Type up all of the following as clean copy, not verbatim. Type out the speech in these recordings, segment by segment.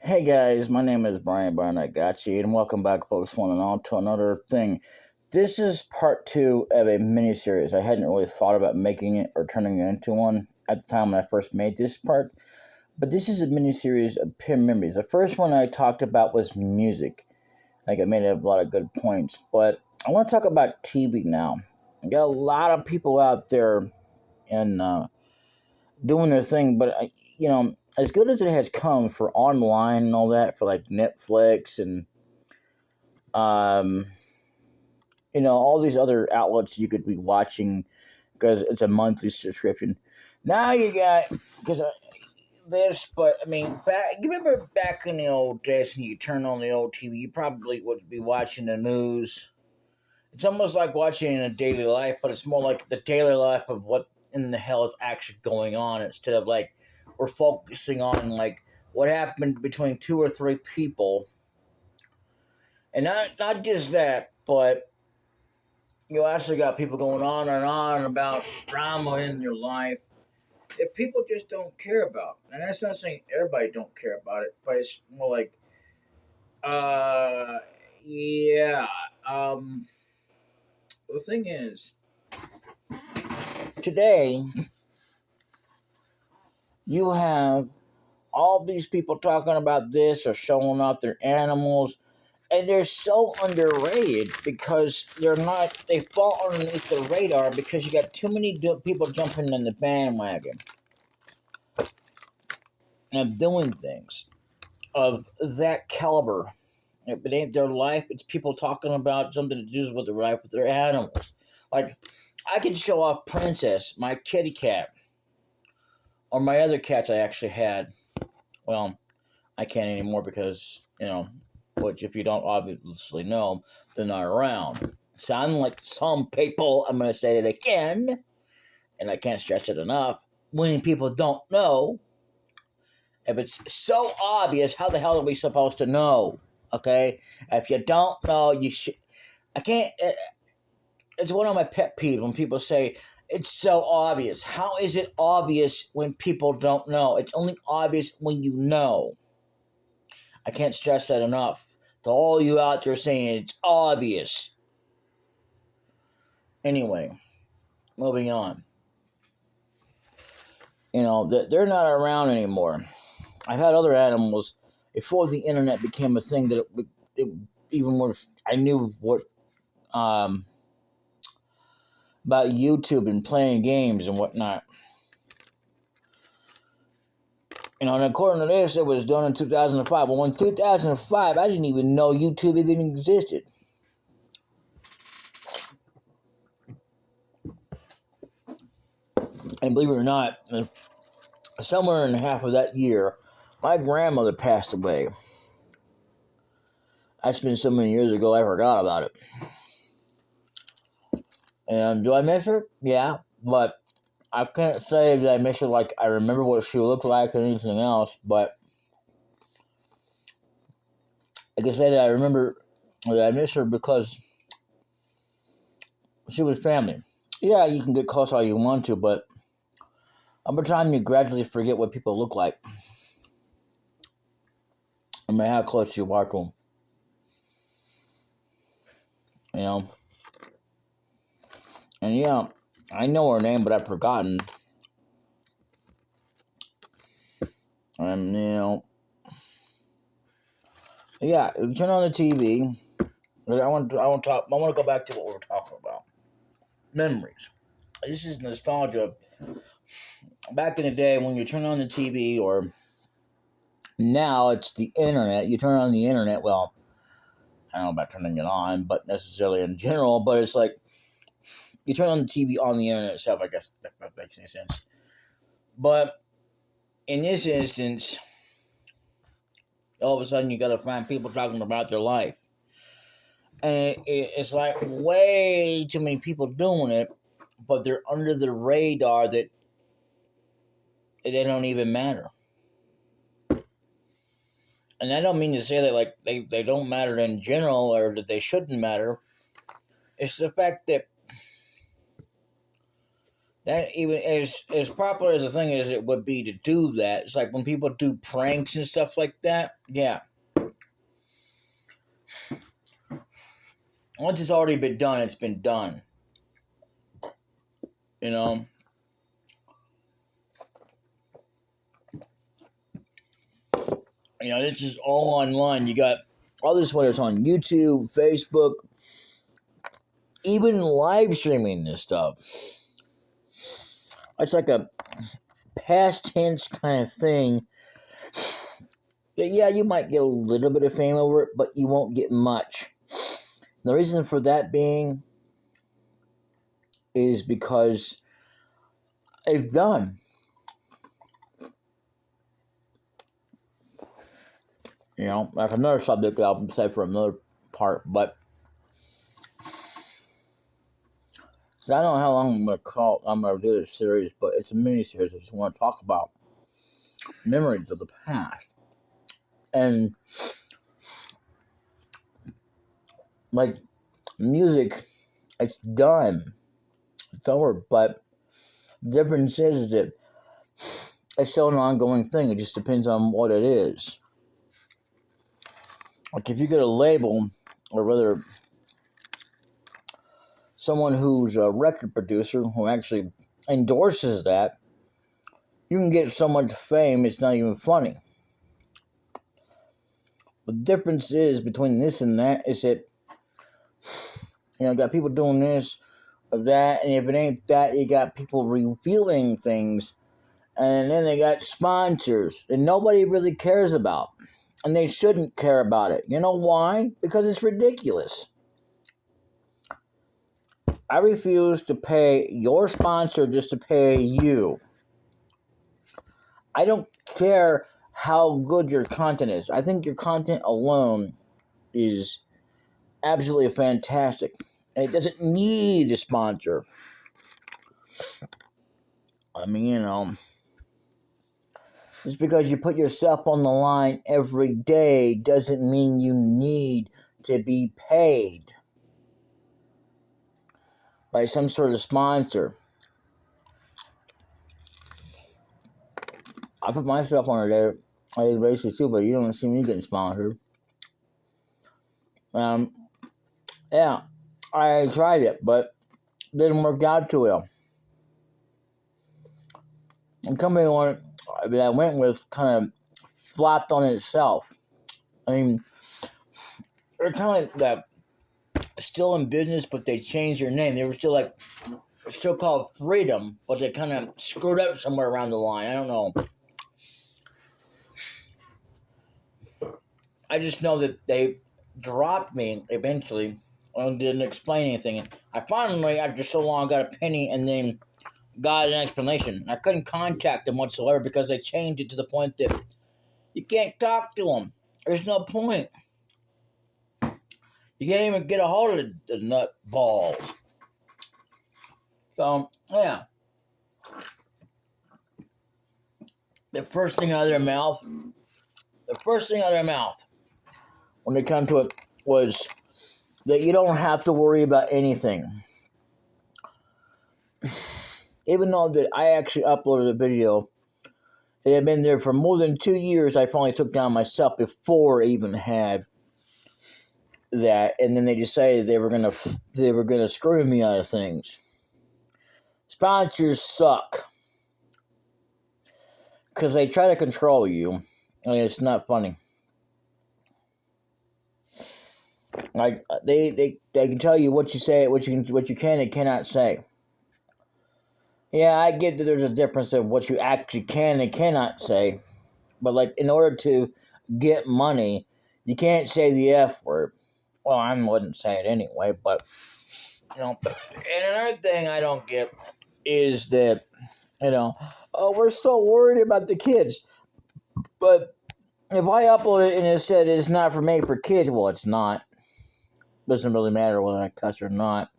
Hey guys, my name is Brian Barnagacci, and welcome back, folks, one and all, to another thing. This is part two of a mini series. I hadn't really thought about making it or turning it into one at the time when I first made this part, but this is a mini series of peer memories. The first one I talked about was music. Like, I made a lot of good points, but I want to talk about TV now. I got a lot of people out there and doing their thing, but as good as it has come for online and all that, for like Netflix and um, all these other outlets you could be watching because it's a monthly subscription. Now you got because this, but I mean, you remember back in the old days when you turn on the old TV, you probably would be watching the news. It's almost like watching a daily life, but it's more like the daily life of what in the hell is actually going on instead of like we're focusing on like what happened between two or three people, and not just that, but you also got people going on and on about drama in your life that people just don't care about. And that's not saying everybody don't care about it, but it's more like, uh, yeah. Um, the thing is, today you have all these people talking about this or showing off their animals, and they're so underrated because they fall underneath the radar because you got too many people jumping in the bandwagon of doing things of that caliber. It ain't their life, it's people talking about something to do with their life with their animals. Like, I can show off Princess, my kitty cat, or my other cats I actually had. Well, I can't anymore because, which if you don't obviously know, they're not around. So unlike some people, I'm going to say it again, and I can't stress it enough, when people don't know, if it's so obvious, how the hell are we supposed to know? Okay? If you don't know, you should. I can't. It's one of my pet peeves when people say, it's so obvious. How is it obvious when people don't know? It's only obvious when you know. I can't stress that enough. To all you out there saying it's obvious. Anyway, moving on. They're not around anymore. I've had other animals before the internet became a thing that it even more. I knew what um, about YouTube and playing games and whatnot. And according to this, it was done in 2005. Well, in 2005, I didn't even know YouTube even existed. And believe it or not, somewhere in half of that year, my grandmother passed away. That's been so many years ago, I forgot about it. And do I miss her? Yeah, but I can't say that I miss her like I remember what she looked like or anything else. But I can say that I remember that I miss her because she was family. Yeah, you can get close all you want to, but over time you gradually forget what people look like. No matter how close you are to them. You know? And yeah, I know her name, but I've forgotten. And yeah, you turn on the TV. I want to go back to what we were talking about. Memories. This is nostalgia. Back in the day, when you turn on the TV, or now it's the internet. You turn on the internet. Well, I don't know about turning it on, but necessarily in general. But it's like you turn on the TV on the internet itself. I guess that makes any sense. But in this instance, all of a sudden you got to find people talking about their life, and it's like way too many people doing it, but they're under the radar that they don't even matter. And I don't mean to say that like they don't matter in general or that they shouldn't matter. It's the fact that That even as popular as the thing as it would be to do that, it's like when people do pranks and stuff like that. Yeah, once it's already been done, it's been done. You know, this is all online. You got all this, whether it's on YouTube, Facebook, even live streaming this stuff. It's like a past tense kind of thing. That, yeah, you might get a little bit of fame over it, but you won't get much. The reason for that being is because they've done. That's another subject that I'll say for another part, but I don't know how long I'm gonna do this series, but it's a mini series. I just want to talk about memories of the past. And like music, it's done. It's over. But the difference is that it's still an ongoing thing. It just depends on what it is. Like if you get a label, or whether someone who's a record producer who actually endorses that, you can get so much fame it's not even funny. The difference is between this and that is that got people doing this or that, and if it ain't that, you got people revealing things, and then they got sponsors and nobody really cares about, and they shouldn't care about it. You know why? Because it's ridiculous. I refuse to pay your sponsor just to pay you. I don't care how good your content is. I think your content alone is absolutely fantastic. And it doesn't need a sponsor. I mean, just because you put yourself on the line every day doesn't mean you need to be paid by some sort of sponsor. I put myself on a daily basis too, but you don't see me getting sponsored. Yeah, I tried it, but it didn't work out too well. The company that I went with kind of flopped on itself. I mean, they're kind of like that, still in business, but they changed their name. They were still called Freedom, but they kind of screwed up somewhere around the line. I don't know. I just know that they dropped me eventually. And didn't explain anything. I finally, after so long, got a penny and then got an explanation. I couldn't contact them whatsoever because they changed it to the point that you can't talk to them. There's no point. You can't even get a hold of the nut balls. So, yeah. The first thing out of their mouth when they come to it was that you don't have to worry about anything. Even though that I actually uploaded a video, it had been there for more than 2 years. I finally took down myself before I even had that, and then they decided they were gonna screw me out of things. Sponsors suck because they try to control you, and it's not funny. Like they can tell you what you say, what you can and cannot say. Yeah, I get that there's a difference of what you actually can and cannot say, but like in order to get money, you can't say the F word. Well, I wouldn't say it anyway, but and another thing I don't get is that we're so worried about the kids, but if I upload it and it said it's not made for kids, well, it's not. Doesn't really matter whether I cuss or not.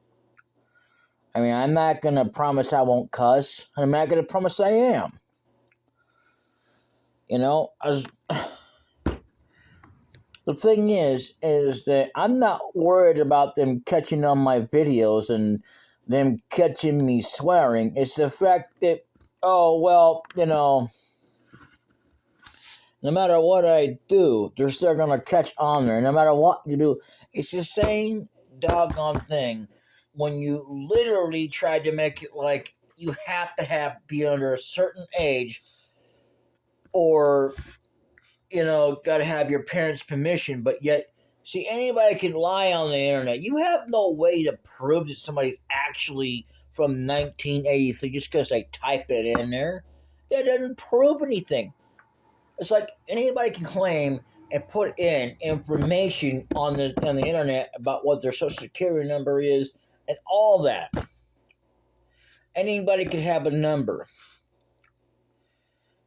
I mean, I'm not going to promise I won't cuss. I'm not going to promise I am. The thing is that I'm not worried about them catching on my videos and them catching me swearing. It's the fact that, oh, well, no matter what I do, they're still going to catch on there. No matter what you do, it's the same doggone thing when you literally try to make it like you have to be under a certain age or, got to have your parents' permission, but yet, see, anybody can lie on the internet. You have no way to prove that somebody's actually from 1983 just because they type it in there. That doesn't prove anything. It's like anybody can claim and put in information on the internet about what their social security number is and all that. Anybody can have a number.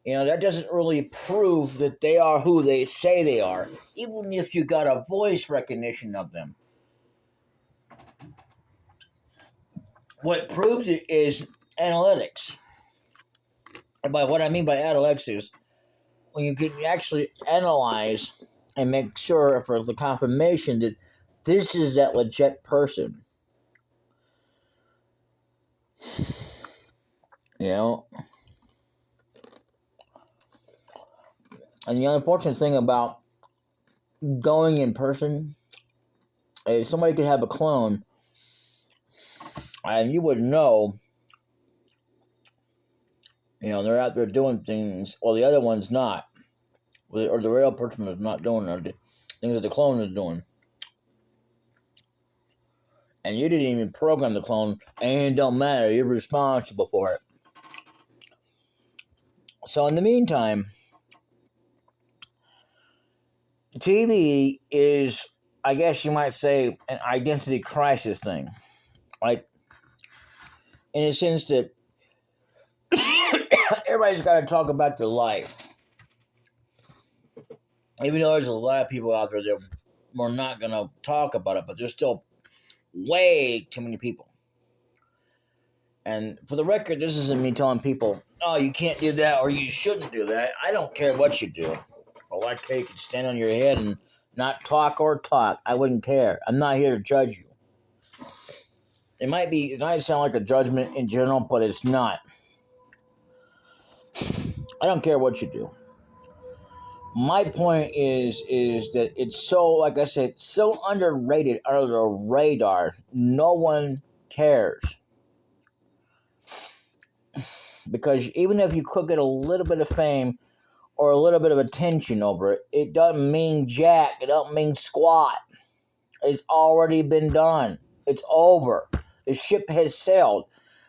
That doesn't really prove that they are who they say they are, even if you got a voice recognition of them. What proves it is analytics. And by what I mean by analytics is when you can actually analyze and make sure for the confirmation that this is that legit person. And the unfortunate thing about going in person is somebody could have a clone and you would know, they're out there doing things, or the other one's not, or the real person is not doing the things that the clone is doing. And you didn't even program the clone, and it don't matter, you're responsible for it. So in the meantime, TV is, I guess you might say, an identity crisis thing. Like, in a sense that everybody's got to talk about their life. Even though there's a lot of people out there that we're not going to talk about it, but there's still way too many people. And for the record, this isn't me telling people, oh, you can't do that or you shouldn't do that. I don't care what you do. Or like you can stand on your head and not talk or talk. I wouldn't care. I'm not here to judge you. It might sound like a judgment in general, but it's not. I don't care what you do. My point is that it's so, like I said, so underrated, under the radar. No one cares. Because even if you could get a little bit of fame or a little bit of attention over it, it doesn't mean jack. It doesn't mean squat. It's already been done. It's over. The ship has sailed.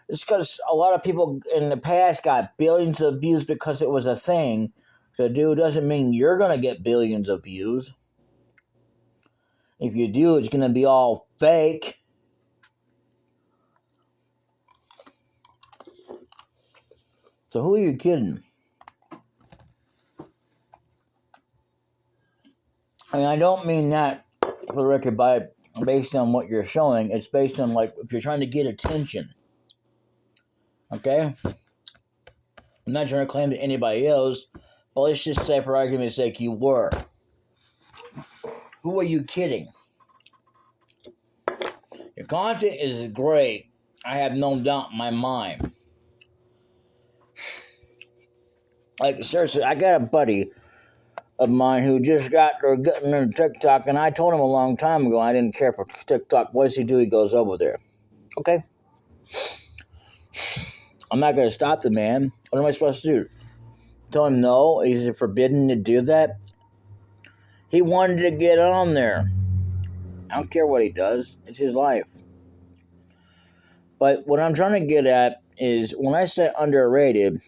It's because a lot of people in the past got billions of views because it was a thing to do. Doesn't mean you're going to get billions of views. If you do, it's going to be all fake. So who are you kidding? And I don't mean that, for the record, based on what you're showing. It's based on, like, if you're trying to get attention. Okay? I'm not trying to claim to anybody else, but let's just say, for argument's sake, you were. Who are you kidding? Your content is great. I have no doubt in my mind. Like, seriously, I got a buddy of mine who just got getting into TikTok, and I told him a long time ago I didn't care for TikTok. What does he do? He goes over there. Okay. I'm not going to stop the man. What am I supposed to do? Tell him no? Is it forbidden to do that? He wanted to get on there. I don't care what he does. It's his life. But what I'm trying to get at is when I say underrated,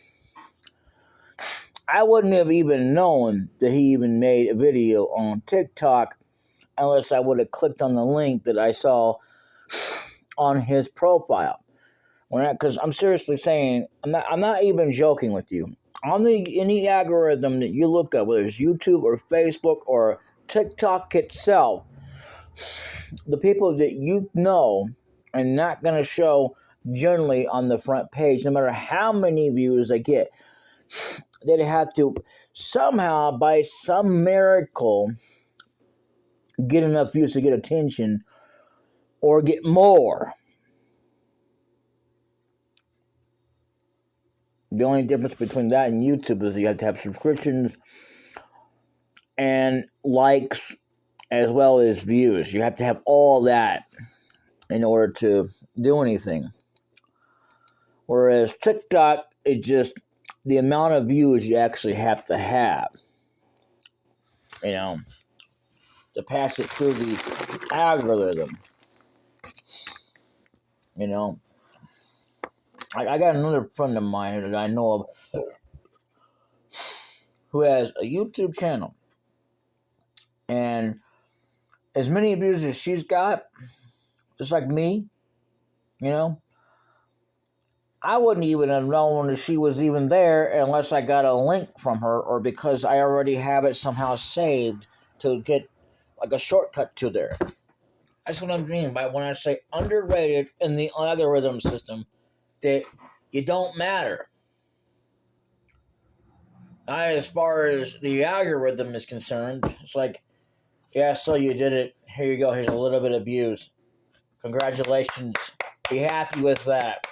I wouldn't have even known that he even made a video on TikTok unless I would have clicked on the link that I saw on his profile. Because I'm seriously saying, I'm not even joking with you. On any algorithm that you look at, whether it's YouTube or Facebook or TikTok itself, the people that you know are not going to show generally on the front page, no matter how many views they get. They'd have to somehow, by some miracle, get enough views to get attention or get more. The only difference between that and YouTube is you have to have subscriptions and likes as well as views. You have to have all that in order to do anything. Whereas TikTok is just the amount of views you actually have to have, to pass it through the algorithm. I got another friend of mine that I know of who has a YouTube channel. And as many views as she's got, just like me, I wouldn't even have known that she was even there unless I got a link from her or because I already have it somehow saved to get like a shortcut to there. That's what I mean by when I say underrated in the algorithm system, that you don't matter. As far as the algorithm is concerned, it's like, yeah, so you did it. Here you go. Here's a little bit of views. Congratulations. Be happy with that.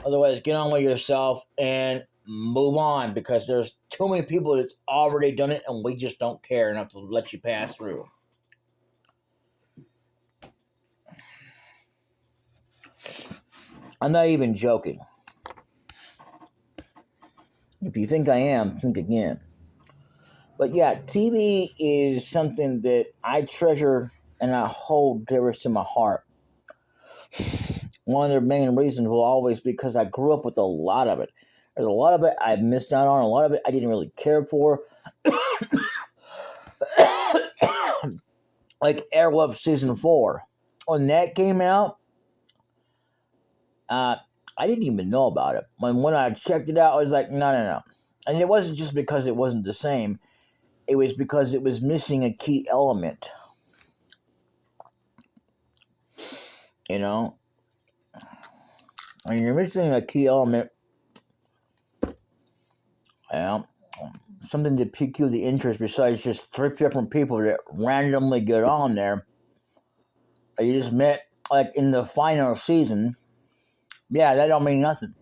Otherwise, get on with yourself and move on because there's too many people that's already done it and we just don't care enough to let you pass through. I'm not even joking. If you think I am, think again. But yeah, TV is something that I treasure and I hold dearest to my heart. One of the main reasons will always be because I grew up with a lot of it. There's a lot of it I missed out on. A lot of it I didn't really care for. Like Airwolf Season 4. When that came out, I didn't even know about it. When I checked it out, I was like, no. And it wasn't just because it wasn't the same. It was because it was missing a key element. When you're missing a key element, something to pique you the interest besides just 3 different people that randomly get on there. You just met like in the final season. Yeah, that don't mean nothing.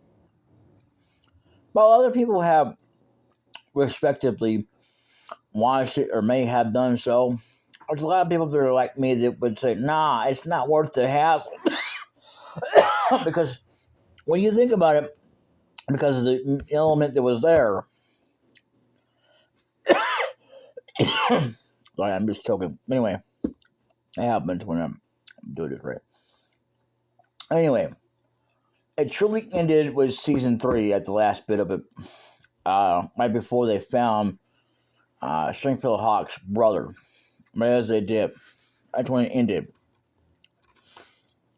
Well, other people have respectively watched it or may have done so. There's a lot of people that are like me that would say, nah, it's not worth the hassle. Because when you think about it, because of the element that was there. Sorry, I'm just choking. Anyway, it happens when I'm doing this right. Anyway, it truly ended with season 3 at the last bit of it. Right before they found Stringfield Hawk's brother. Right as they did. That's when it ended.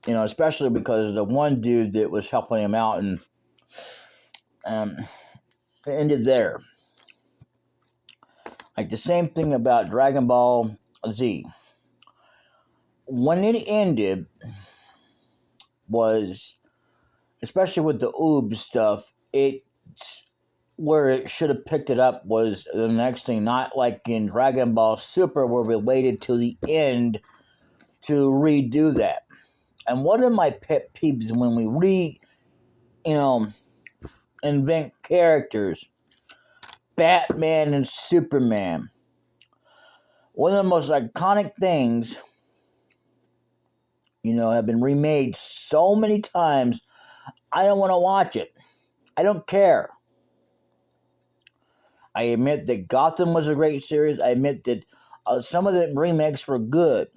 Especially because the one dude that was helping him out and it ended there. Like the same thing about Dragon Ball Z. When it ended was, especially with the Oob stuff, it's where it should have picked it up was the next thing, not like in Dragon Ball Super where we waited till the end to redo that. And one of my pet peeves when we invent characters, Batman and Superman. One of the most iconic things, have been remade so many times, I don't want to watch it. I don't care. I admit that Gotham was a great series. I admit that some of the remakes were good.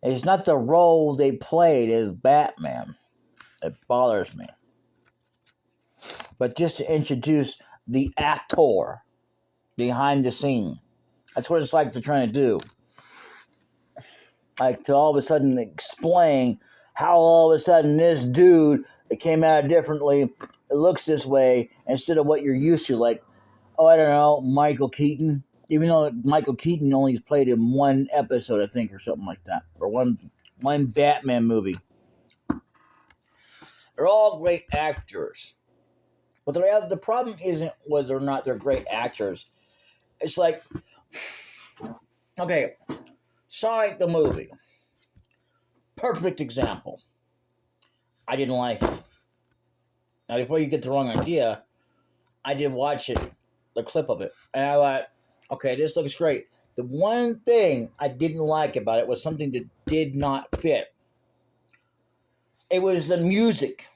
It's not the role they played as Batman that bothers me. But just to introduce the actor behind the scene. That's what it's like they're trying to do. Like to all of a sudden explain how all of a sudden this dude that came out differently, it looks this way instead of what you're used to. Like, I don't know, Michael Keaton. Even though Michael Keaton only played in one episode, I think, or something like that. Or one Batman movie. They're all great actors. But the problem isn't whether or not they're great actors. It's like, okay, Sonic the movie. Perfect example. I didn't like it. Now, before you get the wrong idea, I did watch it, the clip of it, and I thought, okay, this looks great. The one thing I didn't like about it was something that did not fit. It was the music.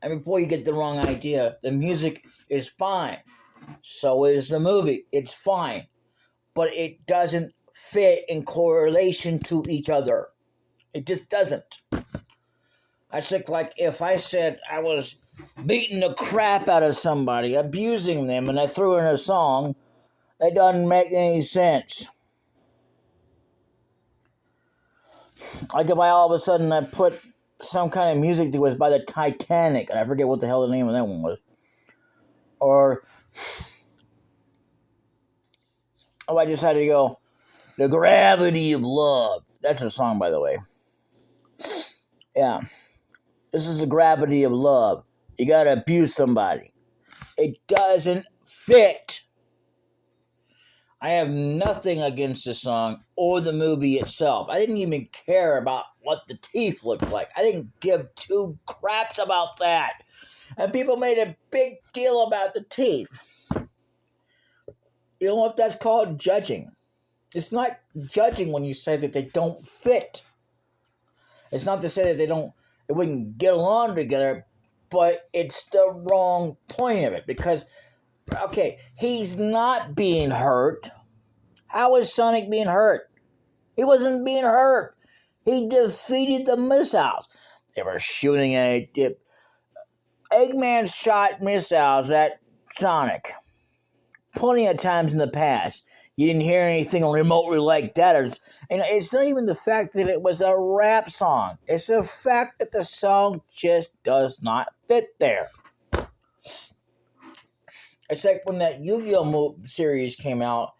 And before you get the wrong idea, the music is fine. So is the movie. It's fine. But it doesn't fit in correlation to each other. It just doesn't. I think, like, if I said I was beating the crap out of somebody, abusing them, and I threw in a song, it doesn't make any sense. Like if I all of a sudden I put some kind of music that was by the Titanic, and I forget what the hell the name of that one was. Or I just had to go, The Gravity of Love. That's a song, by the way. Yeah. This is the gravity of love. You gotta abuse somebody. It doesn't fit. I have nothing against the song or the movie itself. I didn't even care about what the teeth looked like. I didn't give two craps about that. And people made a big deal about the teeth. You know what that's called? Judging. It's not judging when you say that they don't fit. It's not to say that they wouldn't get along together, but it's the wrong point of it. Because, okay, he's not being hurt. How is Sonic being hurt? He wasn't being hurt. He defeated the missiles. They were shooting at it. Eggman shot missiles at Sonic plenty of times in the past. You didn't hear anything remotely like that. And it's not even the fact that it was a rap song. It's the fact that the song just does not fit there. It's like when that Yu-Gi-Oh! Series came out.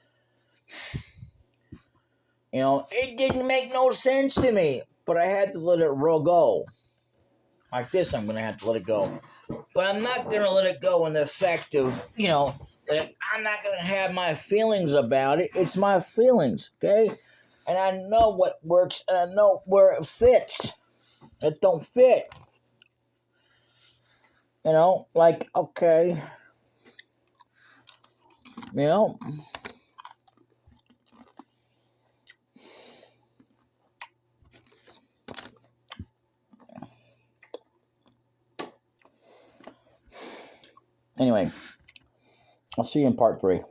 You know, it didn't make no sense to me. But I had to let it go. Like this, I'm going to have to let it go. But I'm not going to let it go in the fact of, you know, that I'm not going to have my feelings about it. It's my feelings, okay? And I know what works, and I know where it fits. It don't fit. You know, like, okay. You know? Anyway, I'll see you in part 3.